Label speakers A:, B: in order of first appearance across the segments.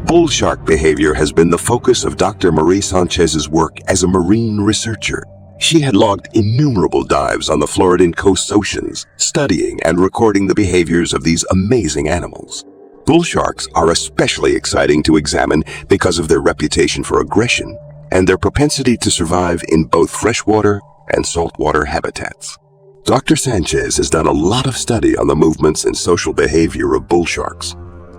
A: Bull shark behavior has been the focus of Dr. Marie Sanchez's work as a marine researcher. She had logged innumerable dives on the Floridan coast oceans, studying and recording the behaviors of these amazing animals. Bull sharks are especially exciting to examine because of their reputation for aggression and their propensity to survive in both freshwater and saltwater habitats. Dr. Sanchez has done a lot of study on the movements and social behavior of bull sharks.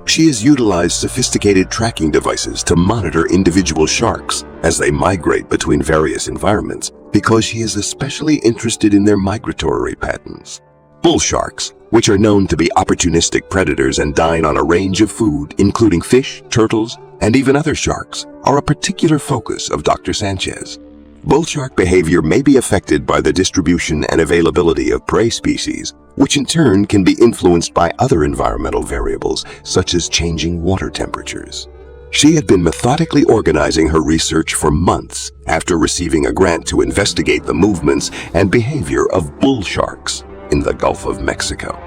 A: She has utilized sophisticated tracking devices to monitor individual sharks as they migrate between various environments because she is especially interested in their migratory patterns. Bull sharks, which are known to be opportunistic predators and dine on a range of food, including fish, turtles, and even other sharks, are a particular focus of Dr. Sanchez. Bull shark behavior may be affected by the distribution and availability of prey species, which in turn can be influenced by other environmental variables, such as changing water temperatures. She had been methodically organizing her research for months after receiving a grant to investigate the movements and behavior of bull sharks in the Gulf of Mexico.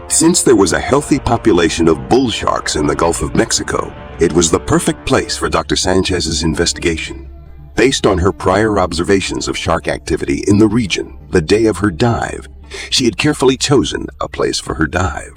A: Since there was a healthy population of bull sharks in the Gulf of Mexico, it was the perfect place for Dr. Sanchez's investigation. Based on her prior observations of shark activity in the region the day of her dive, she had carefully chosen a place for her dive.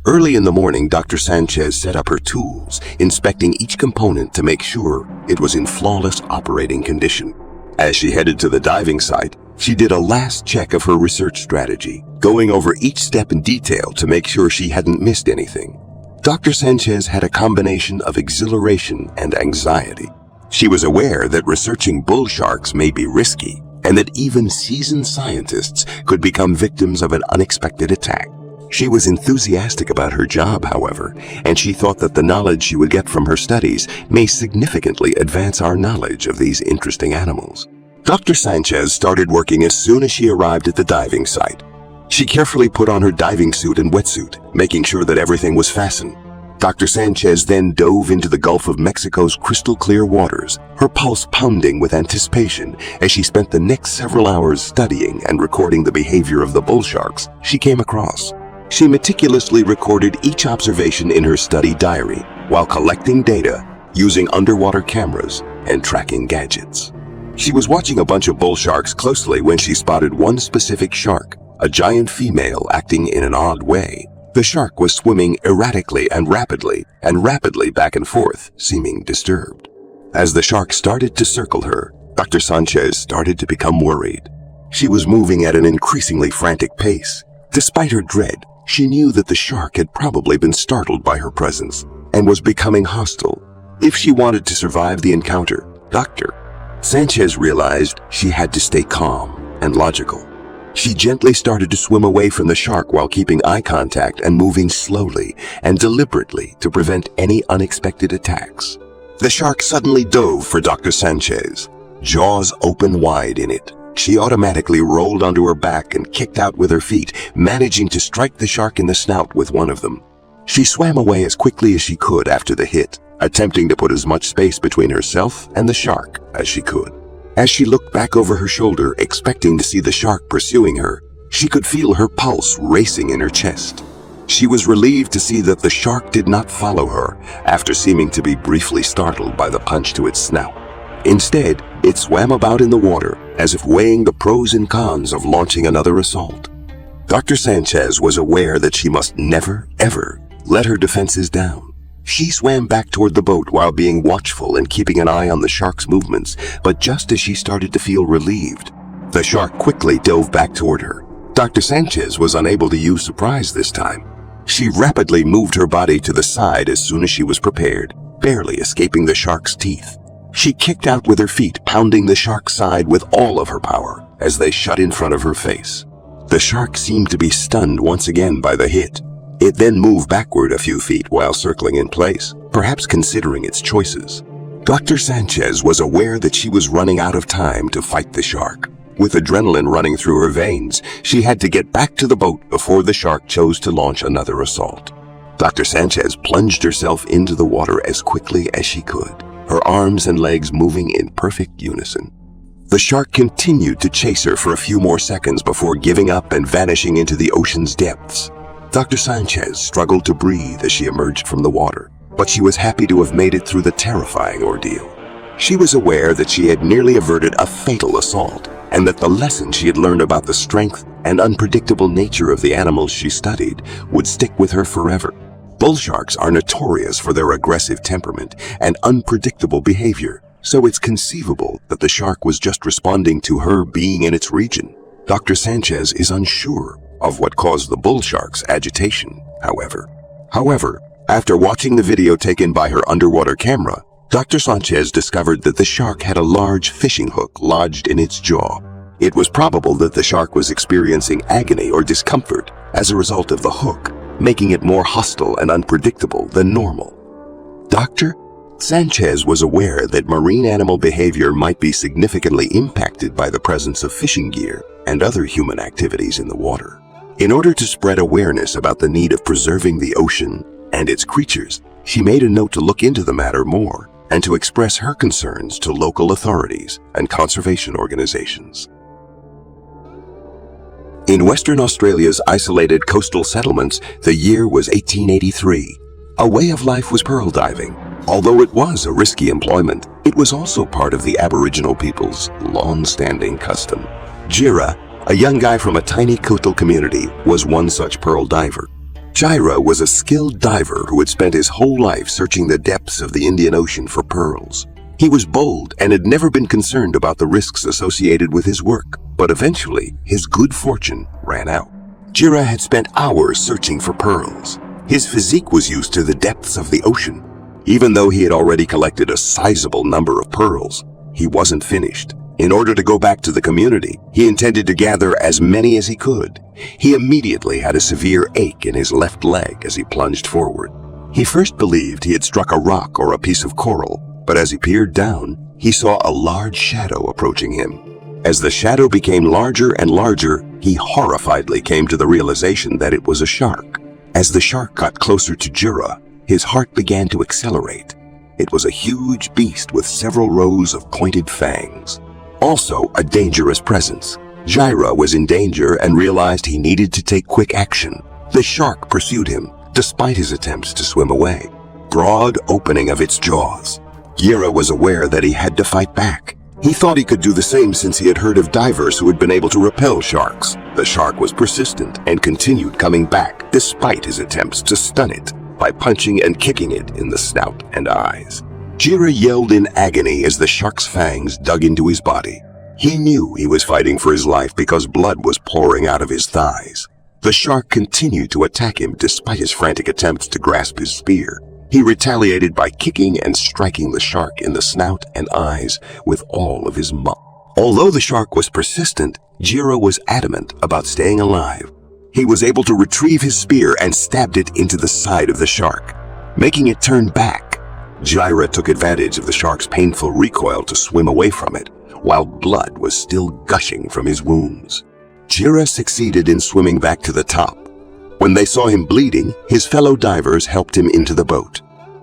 A: Early in the morning, Dr. Sanchez set up her tools, inspecting each component to make sure it was in flawless operating condition. As she headed to the diving site, she did a last check of her research strategy, going over each step in detail to make sure she hadn't missed anything. Dr. Sanchez had a combination of exhilaration and anxiety. She was aware that researching bull sharks may be risky, and that even seasoned scientists could become victims of an unexpected attack. She was enthusiastic about her job, however, and she thought that the knowledge she would get from her studies may significantly advance our knowledge of these interesting animals. Dr. Sanchez started working as soon as she arrived at the diving site. She carefully put on her diving suit and wetsuit, making sure that everything was fastened. Dr. Sanchez then dove into the Gulf of Mexico's crystal clear waters, her pulse pounding with anticipation as she spent the next several hours studying and recording the behavior of the bull sharks she came across. She meticulously recorded each observation in her study diary while collecting data using underwater cameras and tracking gadgets. She was watching a bunch of bull sharks closely when she spotted one specific shark, a giant female acting in an odd way. The shark was swimming erratically and rapidly back and forth, seeming disturbed. As the shark started to circle her, Dr. Sanchez started to become worried. She was moving at an increasingly frantic pace. Despite her dread, she knew that the shark had probably been startled by her presence and was becoming hostile. If she wanted to survive the encounter, Dr. Sanchez realized she had to stay calm and logical. She gently started to swim away from the shark while keeping eye contact and moving slowly and deliberately to prevent any unexpected attacks. The shark suddenly dove for Dr. Sanchez, jaws open wide in it. She automatically rolled onto her back and kicked out with her feet, managing to strike the shark in the snout with one of them. She swam away as quickly as she could after the hit, attempting to put as much space between herself and the shark as she could. As she looked back over her shoulder, expecting to see the shark pursuing her, she could feel her pulse racing in her chest. She was relieved to see that the shark did not follow her after seeming to be briefly startled by the punch to its snout. Instead, it swam about in the water as if weighing the pros and cons of launching another assault. Dr. Sanchez was aware that she must never, ever let her defenses down. She swam back toward the boat while being watchful and keeping an eye on the shark's movements, but just as she started to feel relieved, the shark quickly dove back toward her. Dr. Sanchez was unable to use surprise this time. She rapidly moved her body to the side as soon as she was prepared, barely escaping the shark's teeth. She kicked out with her feet, pounding the shark's side with all of her power as they shut in front of her face. The shark seemed to be stunned once again by the hit. It then moved backward a few feet while circling in place, perhaps considering its choices. Dr. Sanchez was aware that she was running out of time to fight the shark. With adrenaline running through her veins, she had to get back to the boat before the shark chose to launch another assault. Dr. Sanchez plunged herself into the water as quickly as she could, her arms and legs moving in perfect unison. The shark continued to chase her for a few more seconds before giving up and vanishing into the ocean's depths. Dr. Sanchez struggled to breathe as she emerged from the water. but she was happy to have made it through the terrifying ordeal. She was aware that she had nearly averted a fatal assault, and that the lesson she had learned about the strength and unpredictable nature of the animals she studied would stick with her forever. Bull sharks are notorious for their aggressive temperament and unpredictable behavior, so it's conceivable that the shark was just responding to her being in its region. Dr. Sanchez is unsure of what caused the bull shark's agitation, however. After watching the video taken by her underwater camera, Dr. Sanchez discovered that the shark had a large fishing hook lodged in its jaw. It was probable that the shark was experiencing agony or discomfort as a result of the hook, making it more hostile and unpredictable than normal. Dr. Sanchez was aware that marine animal behavior might be significantly impacted by the presence of fishing gear and other human activities in the water. In order to spread awareness about the need of preserving the ocean and its creatures, she made a note to look into the matter more and to express her concerns to local authorities and conservation organizations. In Western Australia's isolated coastal settlements, the year was 1883. A way of life was pearl diving. Although it was a risky employment, it was also part of the Aboriginal people's long-standing custom. Jira, a young guy from a tiny coastal community, was one such pearl diver. Jira was a skilled diver who had spent his whole life searching the depths of the Indian Ocean for pearls. He was bold and had never been concerned about the risks associated with his work, but eventually his good fortune ran out. Jira had spent hours searching for pearls. His physique was used to the depths of the ocean. Even though he had already collected a sizable number of pearls, he wasn't finished. In order to go back to the community, he intended to gather as many as he could. He immediately had a severe ache in his left leg as he plunged forward. He first believed he had struck a rock or a piece of coral, but as he peered down, he saw a large shadow approaching him. As the shadow became larger and larger, he horrifiedly came to the realization that it was a shark. As the shark got closer to Jira, his heart began to accelerate. It was a huge beast with several rows of pointed fangs. Also a dangerous presence. Jira was in danger and realized he needed to take quick action. The shark pursued him, despite his attempts to swim away. Broad opening of its jaws. Jira was aware that he had to fight back. He thought he could do the same since he had heard of divers who had been able to repel sharks. The shark was persistent and continued coming back despite his attempts to stun it by punching and kicking it in the snout and eyes. Jira yelled in agony as the shark's fangs dug into his body. He knew he was fighting for his life because blood was pouring out of his thighs. The shark continued to attack him despite his frantic attempts to grasp his spear. He retaliated by kicking and striking the shark in the snout and eyes with all of his might. Although the shark was persistent, Jira was adamant about staying alive. He was able to retrieve his spear and stabbed it into the side of the shark, making it turn back. Jira took advantage of the shark's painful recoil to swim away from it, while blood was still gushing from his wounds. Jira succeeded in swimming back to the top. When they saw him bleeding, his fellow divers helped him into the boat.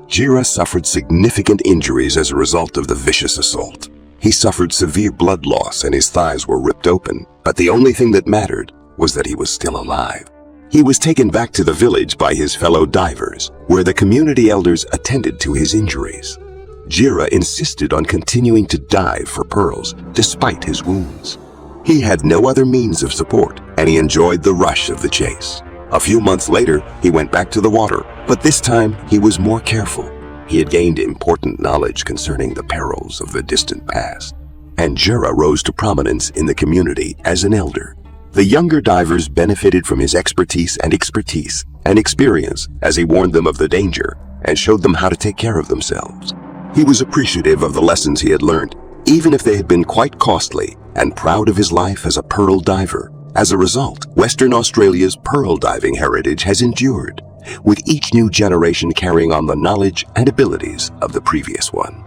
A: Jira suffered significant injuries as a result of the vicious assault. He suffered severe blood loss and his thighs were ripped open, but the only thing that mattered was that he was still alive. He was taken back to the village by his fellow divers, where the community elders attended to his injuries. Jira insisted on continuing to dive for pearls despite his wounds. He had no other means of support, and he enjoyed the rush of the chase. A few months later, he went back to the water, but this time he was more careful. He had gained important knowledge concerning the perils of the distant past, and Jira rose to prominence in the community as an elder. The younger divers benefited from his expertise and experience as he warned them of the danger and showed them how to take care of themselves. He was appreciative of the lessons he had learned, even if they had been quite costly, and proud of his life as a pearl diver. As a result, Western Australia's pearl diving heritage has endured, with each new generation carrying on the knowledge and abilities of the previous one.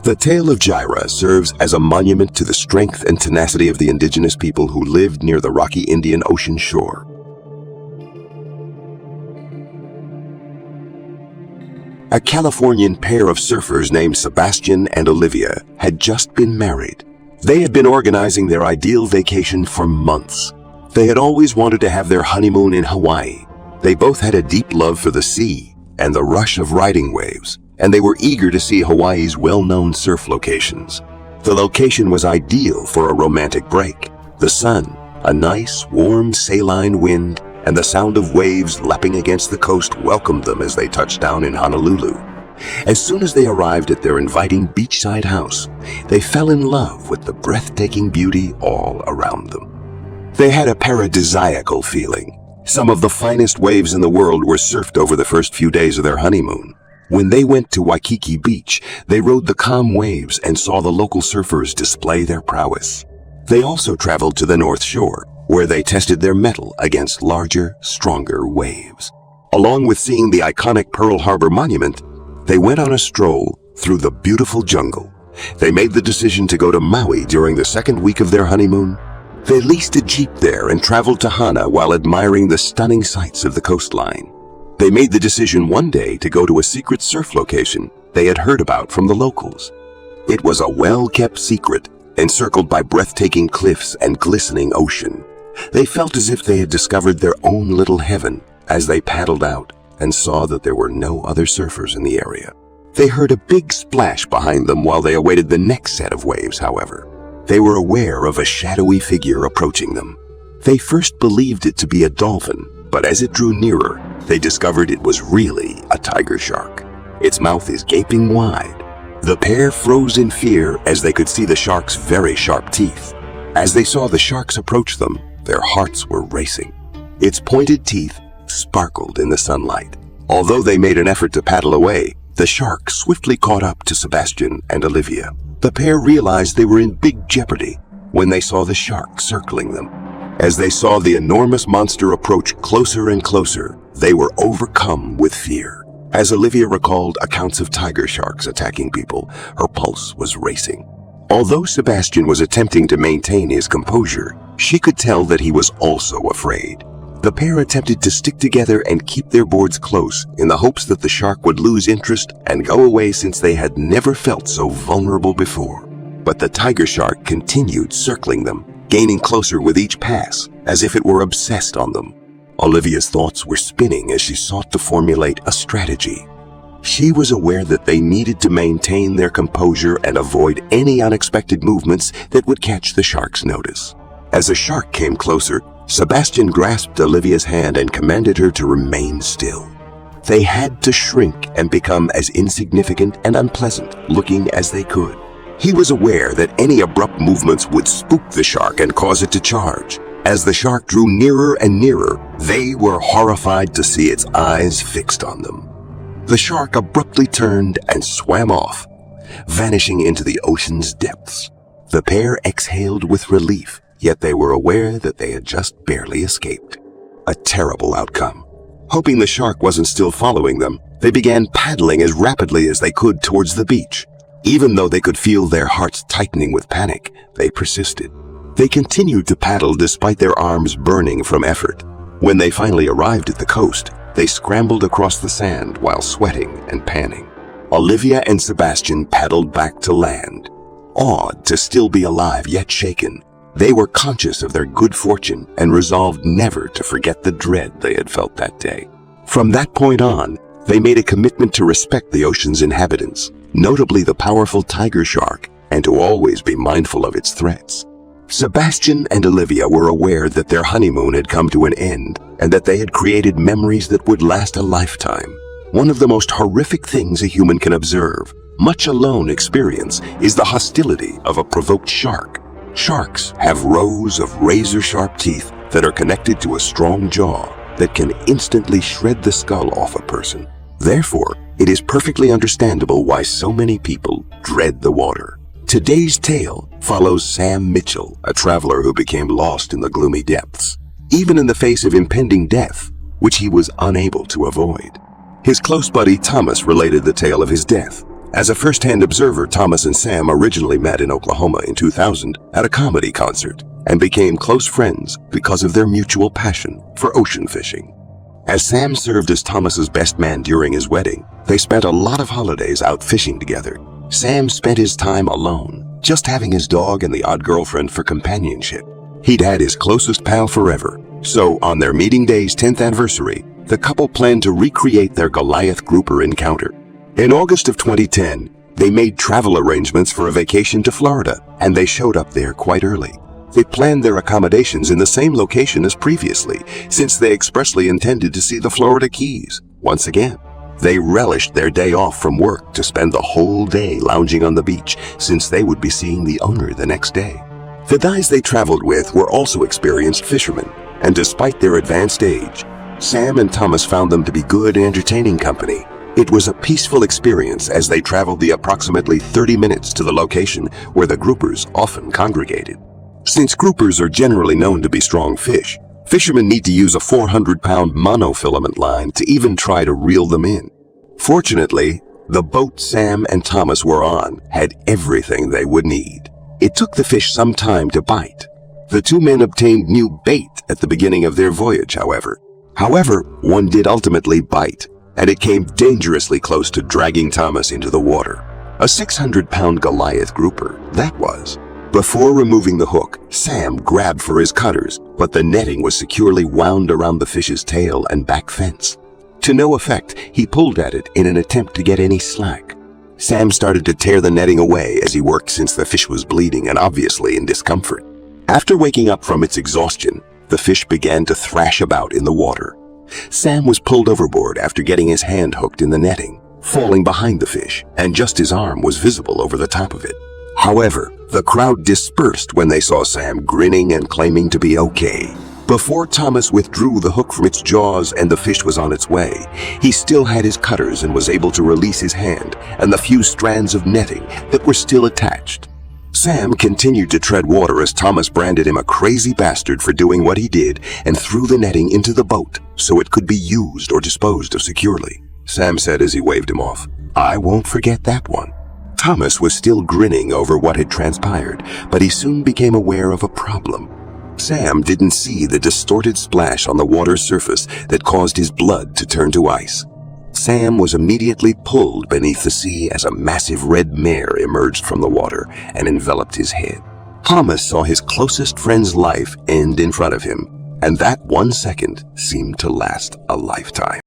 A: The tale of Jira serves as a monument to the strength and tenacity of the indigenous people who lived near the rocky Indian Ocean shore. A Californian pair of surfers named Sebastian and Olivia had just been married. They had been organizing their ideal vacation for months. They had always wanted to have their honeymoon in Hawaii. They both had a deep love for the sea, and the rush of riding waves, and they were eager to see Hawaii's well-known surf locations. The location was ideal for a romantic break. The sun, a nice, warm, saline wind, and the sound of waves lapping against the coast welcomed them as they touched down in Honolulu. As soon as they arrived at their inviting beachside house, they fell in love with the breathtaking beauty all around them. They had a paradisiacal feeling. Some of the finest waves in the world were surfed over the first few days of their honeymoon. When they went to Waikiki Beach, they rode the calm waves and saw the local surfers display their prowess. They also traveled to the North Shore, where they tested their mettle against larger, stronger waves. Along with seeing the iconic Pearl Harbor Monument, they went on a stroll through the beautiful jungle. They made the decision to go to Maui during the second week of their honeymoon. They leased a jeep there and traveled to Hana while admiring the stunning sights of the coastline. They made the decision one day to go to a secret surf location they had heard about from the locals. It was a well-kept secret, encircled by breathtaking cliffs and glistening ocean. They felt as if they had discovered their own little heaven as they paddled out and saw that there were no other surfers in the area. They heard a big splash behind them while they awaited the next set of waves, however. They were aware of a shadowy figure approaching them. They first believed it to be a dolphin, but as it drew nearer, they discovered it was really a tiger shark. Its mouth is gaping wide. The pair froze in fear as they could see the shark's very sharp teeth. As they saw the sharks approach them, their hearts were racing. Its pointed teeth sparkled in the sunlight. Although they made an effort to paddle away, the shark swiftly caught up to Sebastian and Olivia. The pair realized they were in big jeopardy when they saw the shark circling them. As they saw the enormous monster approach closer and closer, they were overcome with fear. As Olivia recalled accounts of tiger sharks attacking people, her pulse was racing. Although Sebastian was attempting to maintain his composure, she could tell that he was also afraid. The pair attempted to stick together and keep their boards close in the hopes that the shark would lose interest and go away, since they had never felt so vulnerable before. But the tiger shark continued circling them, gaining closer with each pass, as if it were obsessed on them. Olivia's thoughts were spinning as she sought to formulate a strategy. She was aware that they needed to maintain their composure and avoid any unexpected movements that would catch the shark's notice. As the shark came closer, Sebastian grasped Olivia's hand and commanded her to remain still. They had to shrink and become as insignificant and unpleasant looking as they could. He was aware that any abrupt movements would spook the shark and cause it to charge. As the shark drew nearer and nearer, they were horrified to see its eyes fixed on them. The shark abruptly turned and swam off, vanishing into the ocean's depths. The pair exhaled with relief, yet they were aware that they had just barely escaped. A terrible outcome. Hoping the shark wasn't still following them, they began paddling as rapidly as they could towards the beach. Even though they could feel their hearts tightening with panic, they persisted. They continued to paddle despite their arms burning from effort. When they finally arrived at the coast, they scrambled across the sand while sweating and panting. Olivia and Sebastian paddled back to land. Awed to still be alive yet shaken, they were conscious of their good fortune and resolved never to forget the dread they had felt that day. From that point on, they made a commitment to respect the ocean's inhabitants, notably the powerful tiger shark, and to always be mindful of its threats. Sebastian and Olivia were aware that their honeymoon had come to an end and that they had created memories that would last a lifetime. One of the most horrific things a human can observe, much alone experience, is the hostility of a provoked shark. Sharks have rows of razor-sharp teeth that are connected to a strong jaw that can instantly shred the skull off a person. Therefore, it is perfectly understandable why so many people dread the water. Today's tale follows Sam Mitchell, a traveler who became lost in the gloomy depths, even in the face of impending death, which he was unable to avoid. His close buddy Thomas related the tale of his death. As a first-hand observer, Thomas and Sam originally met in Oklahoma in 2000 at a comedy concert and became close friends because of their mutual passion for ocean fishing. As Sam served as Thomas's best man during his wedding, they spent a lot of holidays out fishing together. Sam spent his time alone, just having his dog and the odd girlfriend for companionship. He'd had his closest pal forever, so on their meeting day's 10th anniversary, the couple planned to recreate their Goliath grouper encounter. In August of 2010, they made travel arrangements for a vacation to Florida, and they showed up there quite early. They planned their accommodations in the same location as previously, since they expressly intended to see the Florida Keys once again. They relished their day off from work to spend the whole day lounging on the beach, since they would be seeing the owner the next day. The guys they traveled with were also experienced fishermen, and despite their advanced age, Sam and Thomas found them to be good and entertaining company. It was a peaceful experience as they traveled the approximately 30 minutes to the location where the groupers often congregated. Since groupers are generally known to be strong fish, fishermen need to use a 400-pound monofilament line to even try to reel them in. Fortunately, the boat Sam and Thomas were on had everything they would need. It took the fish some time to bite. The two men obtained new bait at the beginning of their voyage, however. One did ultimately bite, and it came dangerously close to dragging Thomas into the water. A 600-pound Goliath grouper, that was. Before removing the hook, Sam grabbed for his cutters, but the netting was securely wound around the fish's tail and back fence. To no effect, he pulled at it in an attempt to get any slack. Sam started to tear the netting away as he worked, since the fish was bleeding and obviously in discomfort. After waking up from its exhaustion, the fish began to thrash about in the water. Sam was pulled overboard after getting his hand hooked in the netting, falling behind the fish, and just his arm was visible over the top of it. However, the crowd dispersed when they saw Sam grinning and claiming to be okay. Before Thomas withdrew the hook from its jaws and the fish was on its way, he still had his cutters and was able to release his hand and the few strands of netting that were still attached. Sam continued to tread water as Thomas branded him a crazy bastard for doing what he did and threw the netting into the boat so it could be used or disposed of securely. Sam said as he waved him off, "I won't forget that one." Thomas was still grinning over what had transpired, but he soon became aware of a problem. Sam didn't see the distorted splash on the water's surface that caused his blood to turn to ice. Sam was immediately pulled beneath the sea as a massive red mare emerged from the water and enveloped his head. Thomas saw his closest friend's life end in front of him, and that 1 second seemed to last a lifetime.